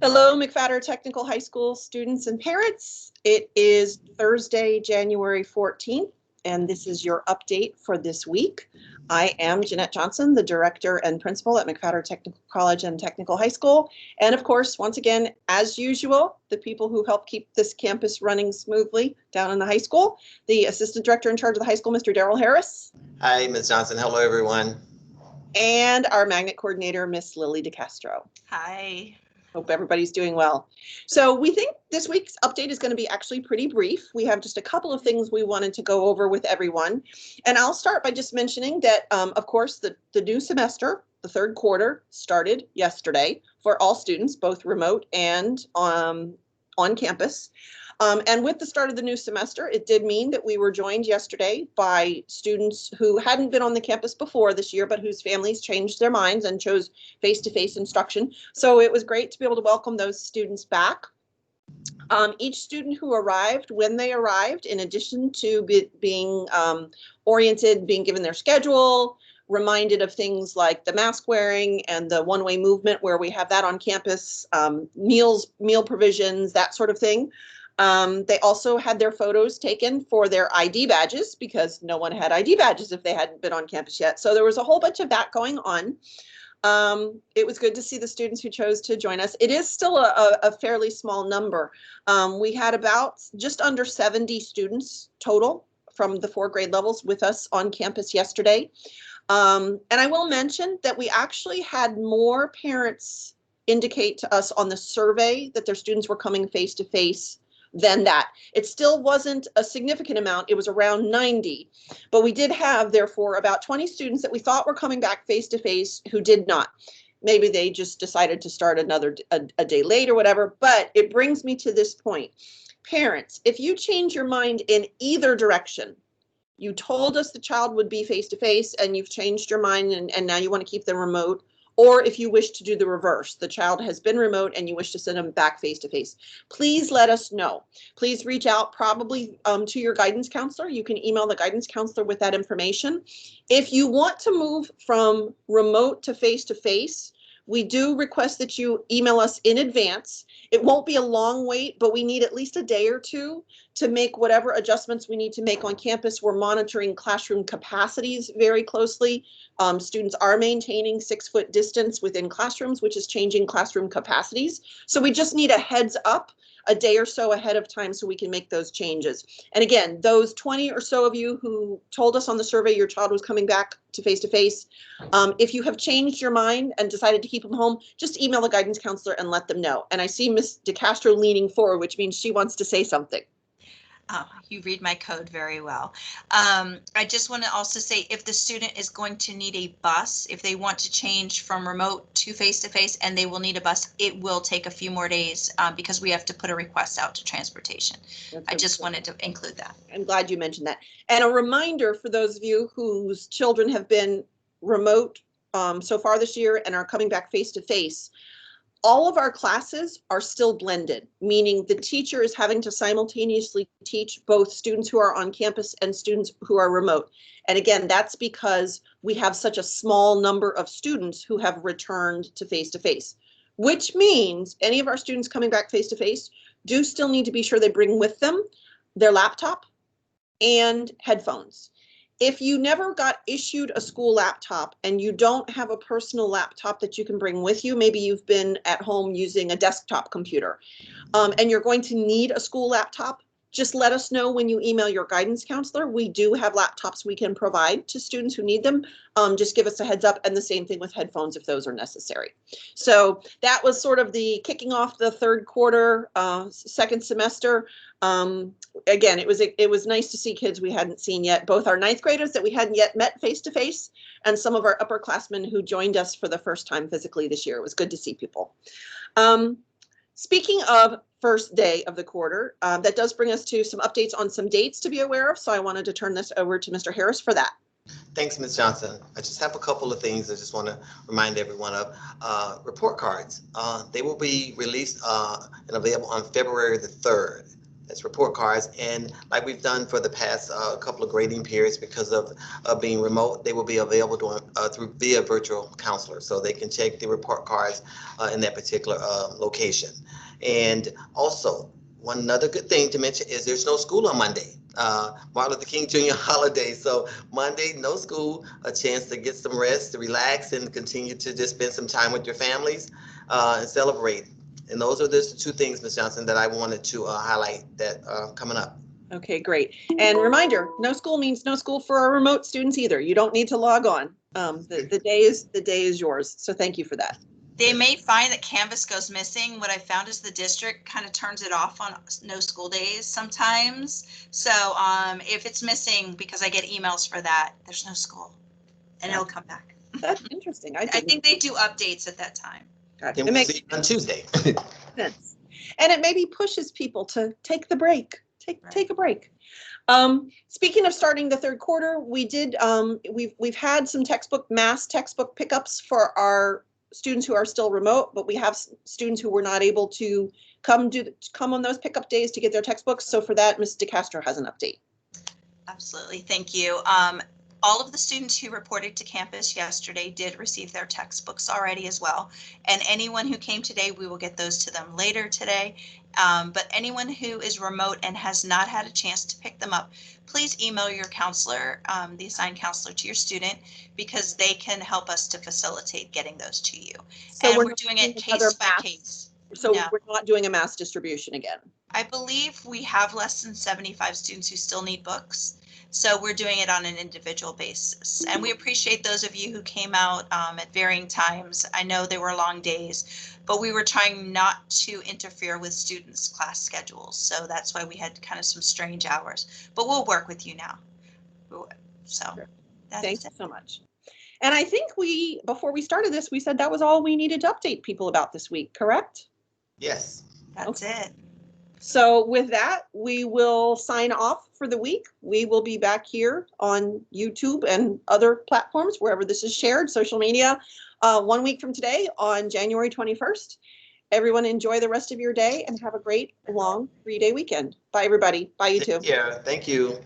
Hello, McFatter Technical High School students and parents. It is Thursday, January 14th, and this is your update for this week. I am Jeanette Johnson, the director and principal at McFatter Technical College and Technical High School. And of course, once again, as usual, the people who help keep this campus running smoothly down in the high school, the assistant director in charge of the high school, Mr. Darrell Harris. Hi, Ms. Johnson. Hello, everyone. And our magnet coordinator, Miss Lily DeCastro. Hi. Hope everybody's doing well. So we think this week's update is going to be actually pretty brief. We have just a couple of things we wanted to go over with everyone. And I'll start by just mentioning that, of course, the new semester, the third quarter, started yesterday for all students, both remote and on campus. And with the start of the new semester, it did mean that we were joined yesterday by students who hadn't been on the campus before this year, but whose families changed their minds and chose face-to-face instruction. So it was great to be able to welcome those students back. Each student who arrived, when they arrived, in addition to being oriented, being given their schedule, reminded of things like the mask wearing and the one-way movement where we have that on campus, meal provisions, that sort of thing. They also had their photos taken for their ID badges because no one had ID badges if they hadn't been on campus yet. So there was a whole bunch of that going on. It was good to see the students who chose to join us. It is still a fairly small number. We had about just under 70 students total from the 4 grade levels with us on campus yesterday. And I will mention that we actually had more parents indicate to us on the survey that their students were coming face to face than that. It still wasn't a significant amount. It was around 90, but we did have, therefore, about 20 students that we thought were coming back face to face who did not. Maybe they just decided to start a day late or whatever, but it brings me to this point. Parents, if you change your mind in either direction, you told us the child would be face to face and you've changed your mind and now you want to keep them remote, or if you wish to do the reverse, the child has been remote and you wish to send them back face to face, please let us know. Please reach out probably to your guidance counselor. You can email the guidance counselor with that information. If you want to move from remote to face, we do request that you email us in advance. It won't be a long wait, but we need at least a day or two to make whatever adjustments we need to make on campus. We're monitoring classroom capacities very closely. Students are maintaining 6-foot distance within classrooms, which is changing classroom capacities. So we just need a heads up a day or so ahead of time so we can make those changes. And again, those 20 or so of you who told us on the survey your child was coming back to face, if you have changed your mind and decided to keep them home, just email the guidance counselor and let them know. And I see Ms. DeCastro leaning forward, which means she wants to say something. You read my code very well. I just want to also say if the student is going to need a bus, if they want to change from remote to face and they will need a bus, it will take a few more days because we have to put a request out to transportation. I just wanted to include that. I'm glad you mentioned that. And a reminder for those of you whose children have been remote so far this year and are coming back face to face, all of our classes are still blended, meaning the teacher is having to simultaneously teach both students who are on campus and students who are remote. And again, that's because we have such a small number of students who have returned to face, which means any of our students coming back face to face do still need to be sure they bring with them their laptop and headphones. If you never got issued a school laptop and you don't have a personal laptop that you can bring with you, maybe you've been at home using a desktop computer, and you're going to need a school laptop, just let us know when you email your guidance counselor. We do have laptops we can provide to students who need them. Just give us a heads up, and the same thing with headphones if those are necessary. So that was sort of the kicking off the third quarter, second semester. Again, it was nice to see kids we hadn't seen yet, both our 9th graders that we hadn't yet met face to face and some of our upperclassmen who joined us for the first time physically this year. It was good to see people. Speaking of first day of the quarter, that does bring us to some updates on some dates to be aware of. So I wanted to turn this over to Mr. Harris for that. Thanks, Ms. Johnson. I just have a couple of things I just want to remind everyone of. Report cards. They will be released and available on February the 3rd. as report cards. And like we've done for the past couple of grading periods, because of being remote, they will be available through via virtual counselor, so they can check the report cards in that particular location. And also, one another good thing to mention is there's no school on Monday. Martin Luther King Jr. holiday. So Monday, no school, a chance to get some rest, to relax, and continue to just spend some time with your families and celebrate. And those are just the two things, Ms. Johnson, that I wanted to highlight that coming up. Okay, great. And reminder, no school means no school for our remote students either. You don't need to log on. The day is yours. So thank you for that. They may find that Canvas goes missing. What I found is the district kind of turns it off on no school days sometimes. So if it's missing, because I get emails for that, there's no school and it'll come back. That's interesting. I think they do updates at that time. Gotcha. Then we'll see you on Tuesday. Sense. And it maybe pushes people to take the break, take a break. Speaking of starting the third quarter, we did, we've had some mass textbook pickups for our students who are still remote, but we have students who were not able to come on those pickup days to get their textbooks. So for that, Ms. DeCastro has an update. Absolutely, thank you. All of the students who reported to campus yesterday did receive their textbooks already as well. And anyone who came today, we will get those to them later today. But anyone who is remote and has not had a chance to pick them up, please email your counselor, the assigned counselor to your student, because they can help us to facilitate getting those to you. So and we're doing it case by case. So no, we're not doing a mass distribution again. I believe we have less than 75 students who still need books. So we're doing it on an individual basis. And we appreciate those of you who came out at varying times. I know there were long days, but we were trying not to interfere with students' class schedules. So that's why we had kind of some strange hours, but we'll work with you now. So thanks so much. And I think before we started this, we said that was all we needed to update people about this week, correct? Yes. That's it. So with that, we will sign off for the week. We will be back here on YouTube and other platforms, wherever this is shared, social media, 1 week from today on January 21st. Everyone enjoy the rest of your day and have a great long 3-day weekend. Bye, everybody. Bye, you too. Yeah, thank you.